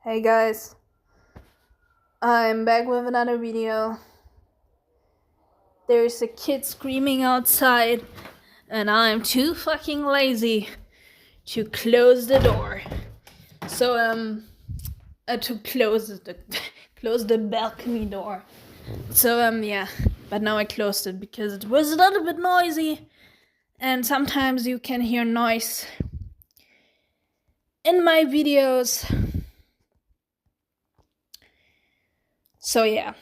Hey guys, I'm back with another video. There's a kid screaming outside, and I'm too fucking lazy to close the door. So to close the close the balcony door. So yeah, but now I closed it because it was a little bit noisy, and sometimes you can hear noise in my videos. So yeah.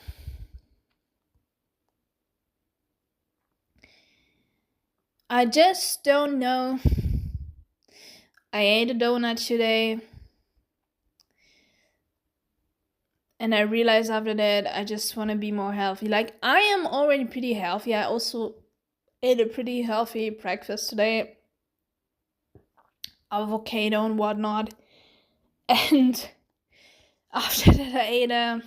I just don't know. I ate a donut today, and I realized after that I just want to be more healthy. Like, I am already pretty healthy. I also ate a pretty healthy breakfast today, avocado and whatnot. And after that, I ate a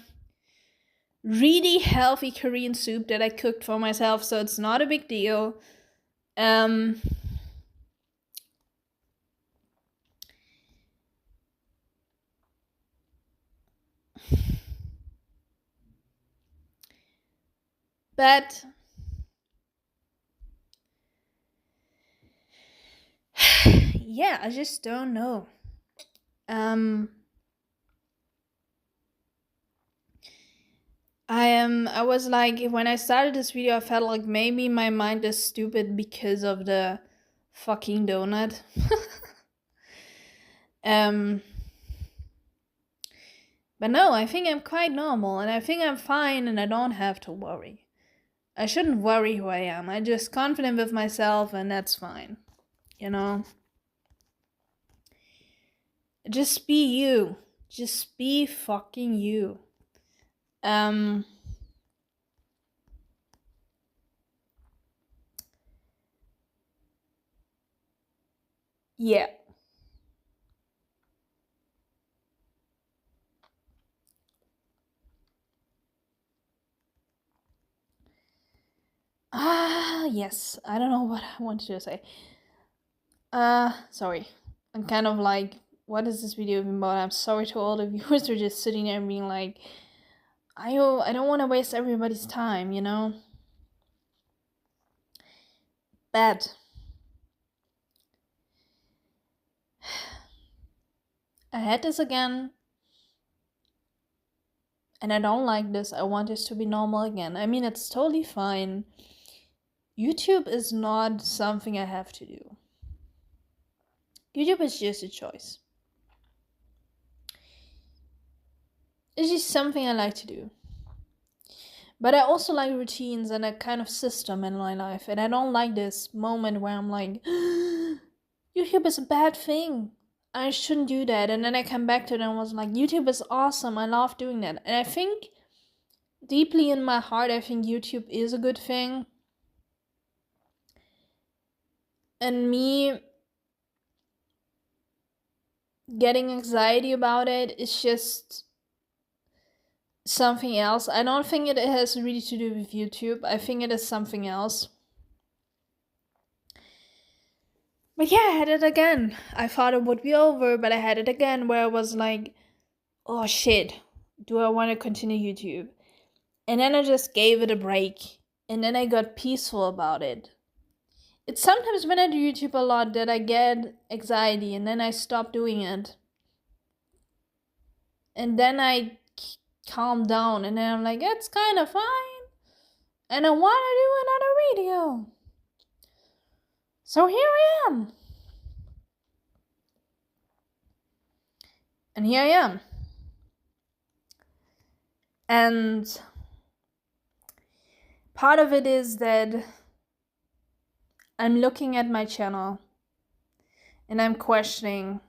really healthy Korean soup that I cooked for myself, so it's not a big deal. But yeah, I just don't know. I was like, when I started this video, I felt like maybe my mind is stupid because of the fucking donut. But no, I think I'm quite normal, and I think I'm fine, and I don't have to worry. I shouldn't worry who I am. I'm just confident with myself, and that's fine. You know? Just be you. Just be fucking you. Yeah. Yes. I don't know what I wanted to say. Sorry. I'm kind of like, what is this video even about? I'm sorry to all the viewers who are just sitting there and being like, I don't want to waste everybody's time, you know? Bad. I had this again, and I don't like this. I want this to be normal again. I mean, it's totally fine. YouTube is not something I have to do. YouTube is just a choice. It's just something I like to do. But I also like routines and a kind of system in my life. And I don't like this moment where I'm like, YouTube is a bad thing. I shouldn't do that. And then I come back to it and was like, YouTube is awesome. I love doing that. And I think deeply in my heart, I think YouTube is a good thing. And me getting anxiety about it is just something else. I don't think it has really to do with YouTube. I think it is something else. But yeah, I had it again. I thought it would be over, but I had it again where I was like, oh shit, do I want to continue YouTube? And then I just gave it a break. And then I got peaceful about it. It's sometimes when I do YouTube a lot that I get anxiety and then I stop doing it. And then I calm down and then I'm like, it's kind of fine. And I want to do another video. So here I am. And here I am. And part of it is that I'm looking at my channel and I'm questioning,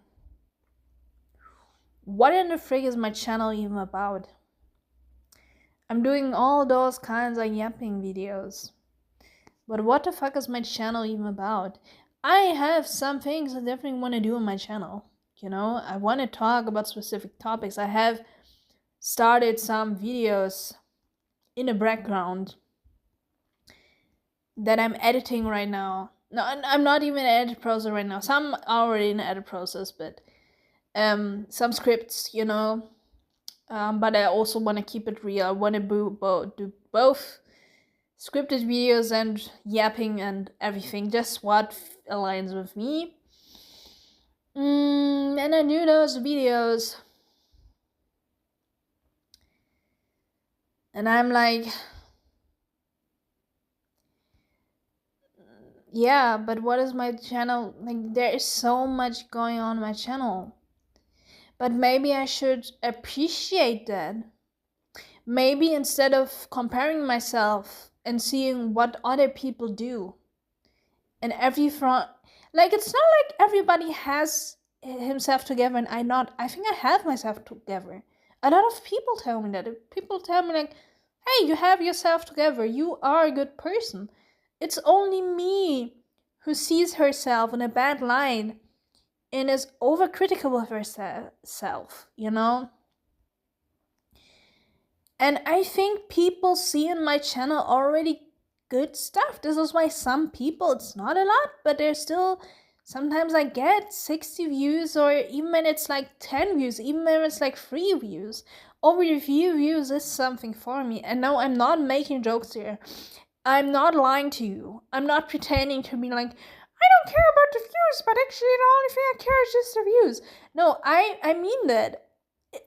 what in the frig is my channel even about? I'm doing all those kinds of yapping videos. But what the fuck is my channel even about? I have some things I definitely want to do on my channel. You know, I want to talk about specific topics. I have started some videos in the background that I'm editing right now. No, I'm not even in edit process right now. Some are already in edit process, but some scripts, you know, But I also want to keep it real. I want to do both scripted videos and yapping and everything, just what aligns with me. And I do those videos, and I'm like, yeah, but what is my channel? Like, there is so much going on my channel. But maybe I should appreciate that. Maybe instead of comparing myself and seeing what other people do, and every front, like, it's not like everybody has himself together and I think I have myself together. A lot of people tell me that. People tell me like, hey, you have yourself together, you are a good person. It's only me who sees herself in a bad light and is overcritical of herself, you know? And I think people see in my channel already good stuff. This is why some people, it's not a lot, but there's still, sometimes I get 60 views, or even when it's like 10 views, even when it's like 3 views. Over a few views is something for me. And no, I'm not making jokes here. I'm not lying to you. I'm not pretending to be like, I don't care about the views, but actually the only thing I care is just the views. No, I mean that.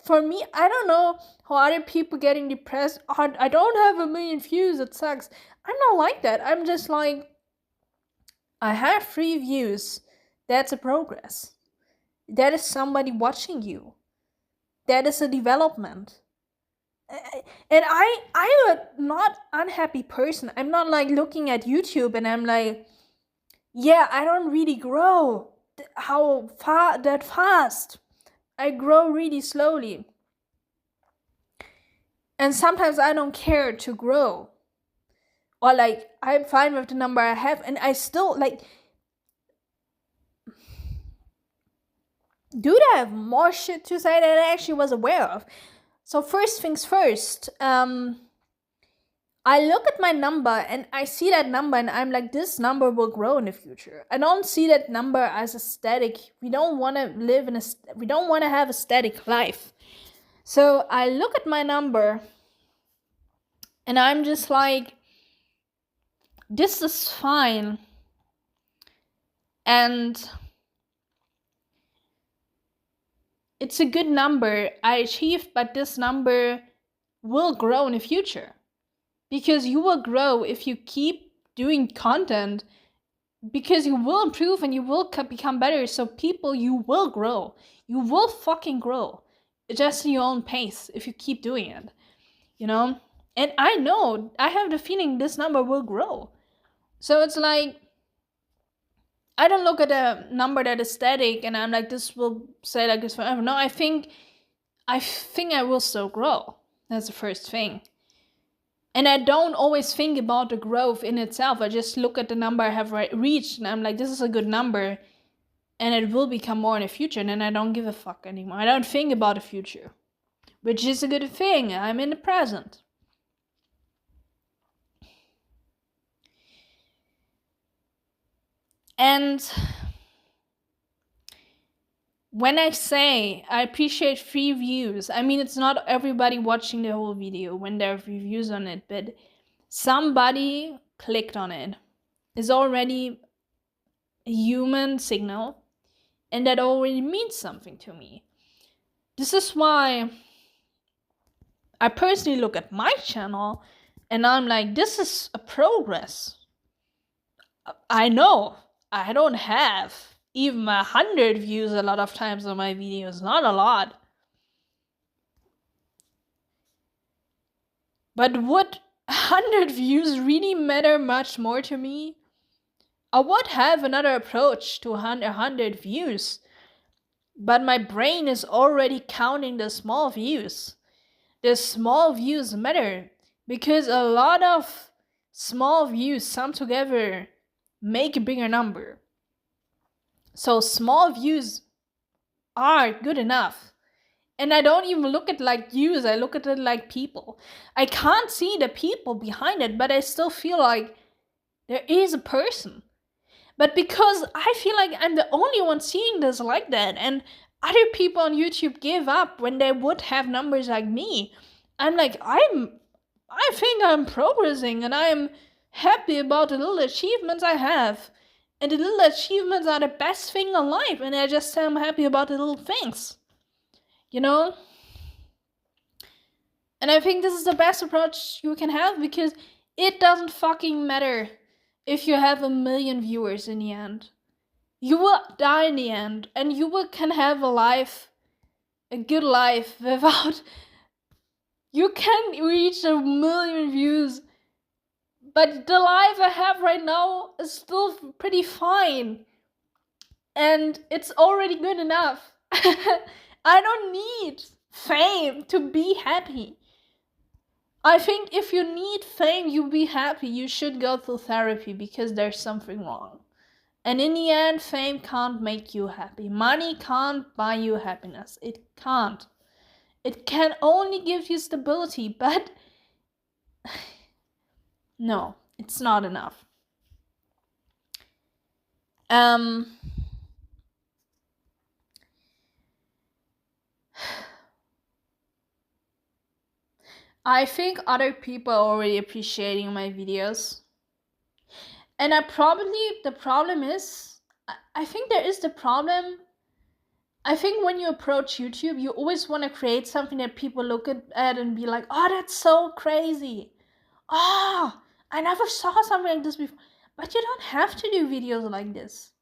For me, I don't know how other people getting depressed. Oh, I don't have 1 million views, it sucks. I'm not like that. I'm just like, I have 3 views. That's a progress. That is somebody watching you. That is a development. And I'm a not unhappy person. I'm not like looking at YouTube and I'm like, yeah, I don't really grow that fast. I grow really slowly. And sometimes I don't care to grow. Or like, I'm fine with the number I have, and I still like, dude, I have more shit to say that I actually was aware of. So first things first, I look at my number and I see that number and I'm like, this number will grow in the future. I don't see that number as a static. We don't want to have a static life. So I look at my number and I'm just like, this is fine. And it's a good number I achieved, but this number will grow in the future. Because you will grow if you keep doing content, because you will improve and you will become better. So people, you will grow. You will fucking grow. Just at your own pace if you keep doing it, you know? And I know, I have the feeling this number will grow. So it's like, I don't look at a number that is static and I'm like, this will stay like this forever. No, I think I will still grow. That's the first thing. And I don't always think about the growth in itself. I just look at the number I have reached and I'm like, this is a good number and it will become more in the future. And then I don't give a fuck anymore. I don't think about the future, which is a good thing. I'm in the present. And when I say I appreciate 3 views, I mean, it's not everybody watching the whole video when there are reviews on it, but somebody clicked on it. It's already a human signal, and that already means something to me. This is why I personally look at my channel and I'm like, this is a progress. I know I don't have even 100 views a lot of times on my videos, not a lot. But would 100 views really matter much more to me? I would have another approach to 100 views, but my brain is already counting the small views. The small views matter because a lot of small views sum together make a bigger number. So small views are good enough. And I don't even look at like views, I look at it like people. I can't see the people behind it, but I still feel like there is a person. But because I feel like I'm the only one seeing this like that, and other people on YouTube give up when they would have numbers like me. I'm like, I think I'm progressing and I'm happy about the little achievements I have. And the little achievements are the best thing in life, and I just say I'm happy about the little things. You know? And I think this is the best approach you can have, because it doesn't fucking matter if you have 1 million viewers in the end. You will die in the end, and you can have a good life without... You can reach 1 million views, but the life I have right now is still pretty fine. And it's already good enough. I don't need fame to be happy. I think if you need fame, you be happy, you should go through therapy, because there's something wrong. And in the end, fame can't make you happy. Money can't buy you happiness. It can't. It can only give you stability, but no, it's not enough. I think other people are already appreciating my videos. And the problem is, I think there is the problem. I think when you approach YouTube, you always want to create something that people look at and be like, oh, that's so crazy. Oh, I never saw something like this before. But you don't have to do videos like this.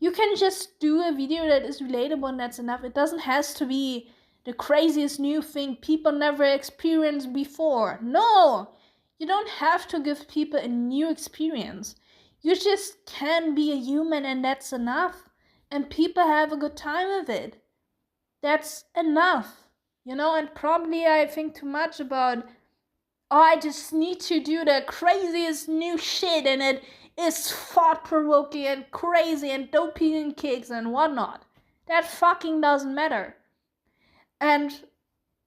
You can just do a video that is relatable, and that's enough. It doesn't have to be the craziest new thing people never experienced before. No, you don't have to give people a new experience. You just can be a human, and that's enough. And people have a good time with it. That's enough. And probably I think too much about, oh, I just need to do the craziest new shit, and it is thought-provoking and crazy and dopamine kicks and whatnot. That fucking doesn't matter. And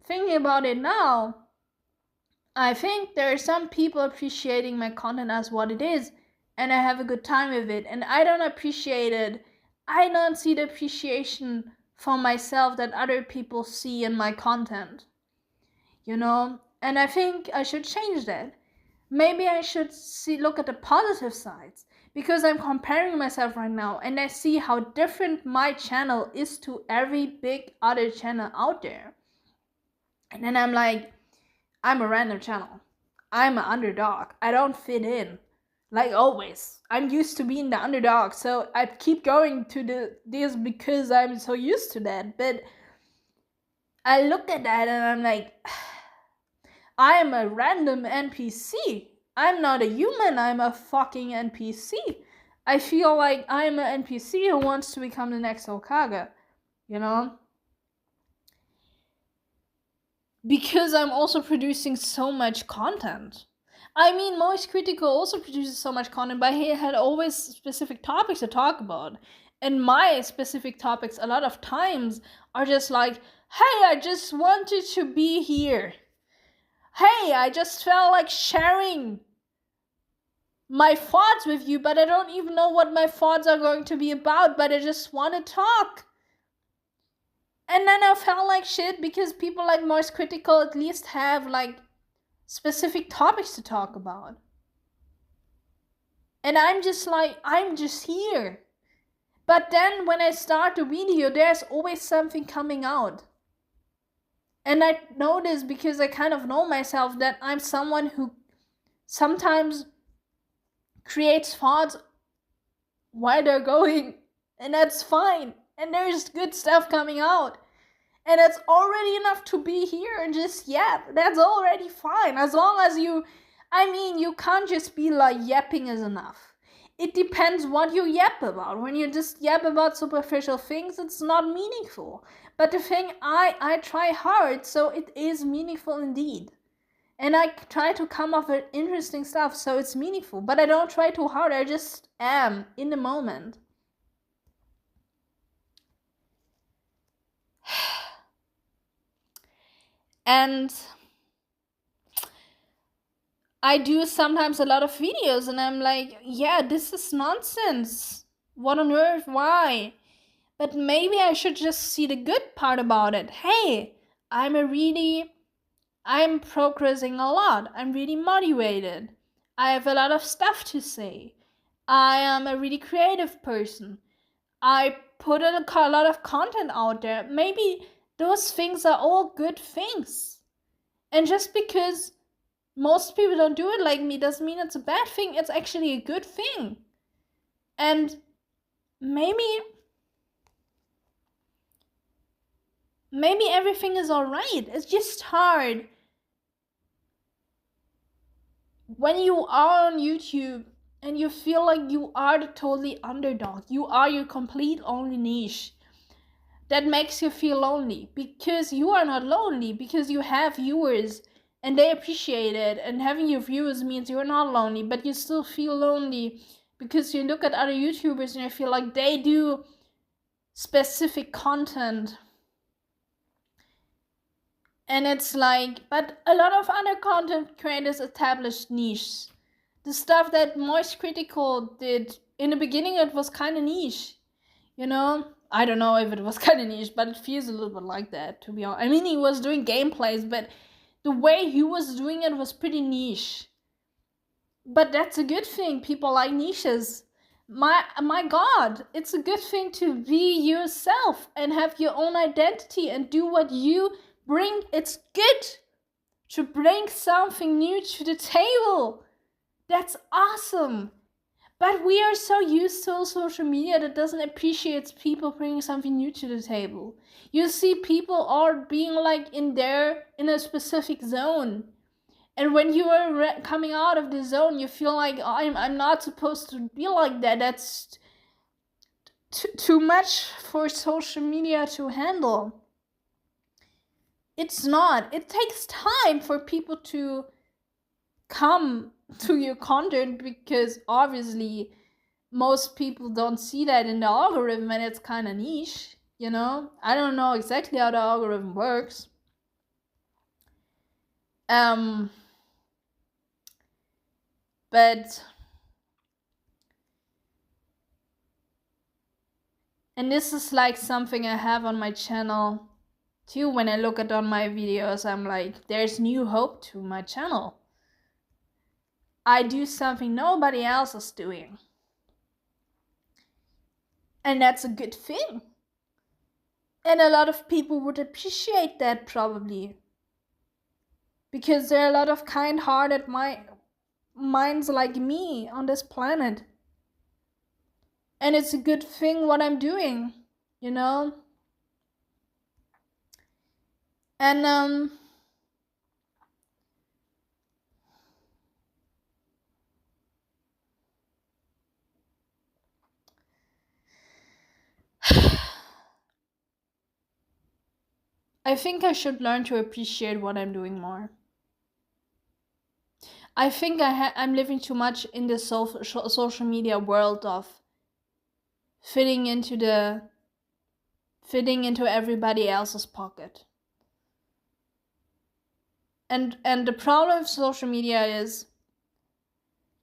thinking about it now, I think there are some people appreciating my content as what it is, and I have a good time with it, and I don't appreciate it. I don't see the appreciation for myself that other people see in my content. And I think I should change that. Maybe I should look at the positive sides, because I'm comparing myself right now, and I see how different my channel is to every big other channel out there. And then I'm like, I'm a random channel. I'm an underdog. I don't fit in. Like always. I'm used to being the underdog, so I keep going to this because I'm so used to that. But I look at that and I'm like, I am a random NPC. I'm not a human, I'm a fucking NPC. I feel like I'm an NPC who wants to become the next Hokage, Because I'm also producing so much content. I mean, Moist Critical also produces so much content, but he had always specific topics to talk about. And my specific topics, a lot of times, are just like, hey, I just wanted to be here. Hey, I just felt like sharing my thoughts with you, but I don't even know what my thoughts are going to be about, but I just want to talk. And then I felt like shit, because people like Moist Critical at least have like specific topics to talk about. And I'm just like, I'm just here. But then when I start the video, there's always something coming out. And I know this because I kind of know myself, that I'm someone who sometimes creates thoughts while they're going. And that's fine. And there's good stuff coming out. And it's already enough to be here and just yap. That's already fine. As long as you can't just be like, yapping is enough. It depends what you yap about. When you just yap about superficial things, it's not meaningful. But the thing, I try hard, so it is meaningful indeed. And I try to come up with interesting stuff, so it's meaningful. But I don't try too hard, I just am in the moment. And I do sometimes a lot of videos and I'm like, yeah, this is nonsense. What on earth? Why? But maybe I should just see the good part about it. Hey, I'm progressing a lot. I'm really motivated. I have a lot of stuff to say. I am a really creative person. I put a lot of content out there. Maybe those things are all good things. And just because most people don't do it like me doesn't mean it's a bad thing. It's actually a good thing. And maybe everything is alright. It's just hard when you are on YouTube and you feel like you are the totally underdog. You are your complete only niche. That makes you feel lonely, because you are not lonely, because you have viewers and they appreciate it, and having your viewers means you're not lonely, but you still feel lonely because you look at other YouTubers and you feel like they do specific content, and it's like, but a lot of other content creators established niches. The stuff that Moist Critical did in the beginning, it was kind of niche, you know. I don't know if it was kind of niche, but it feels a little bit like that, to be honest. I mean, he was doing gameplays, but the way he was doing it was pretty niche. But that's a good thing. People like niches. My God, it's a good thing to be yourself and have your own identity and do what you bring. It's good to bring something new to the table. That's awesome. But we are so used to social media that doesn't appreciate people bringing something new to the table. You see people are being like in a specific zone. And when you are coming out of the zone, you feel like, I'm not supposed to be like that. That's too much for social media to handle. It's not. It takes time for people to come to your content, because obviously most people don't see that in the algorithm, and it's kind of niche, you know. I don't know exactly how the algorithm works. But and this is like something I have on my channel too. When I look at on my videos, I'm like, there's new hope to my channel. I do something nobody else is doing. And that's a good thing. And a lot of people would appreciate that, probably. Because there are a lot of kind-hearted minds like me on this planet. And it's a good thing what I'm doing, you know? And I think I should learn to appreciate what I'm doing more. I think I'm living too much in the social media world of fitting into everybody else's pocket. And the problem with social media is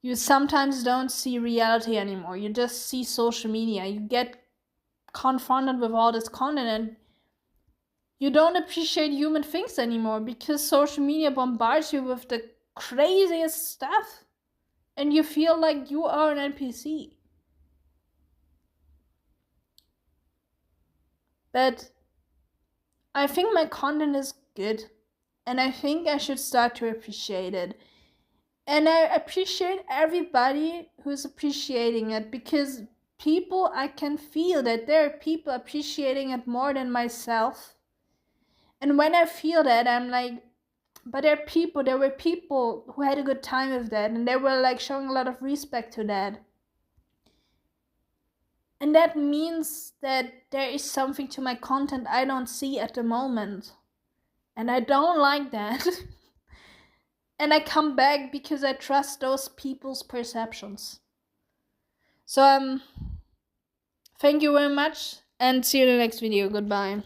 you sometimes don't see reality anymore. You just see social media. You get confronted with all this content and you don't appreciate human things anymore, because social media bombards you with the craziest stuff and you feel like you are an NPC. But I think my content is good, and I think I should start to appreciate it. And I appreciate everybody who's appreciating it, because I can feel that there are people appreciating it more than myself. And when I feel that, I'm like, but there were people who had a good time with that, and they were like showing a lot of respect to that. And that means that there is something to my content I don't see at the moment. And I don't like that. And I come back because I trust those people's perceptions. So thank you very much, and see you in the next video. Goodbye.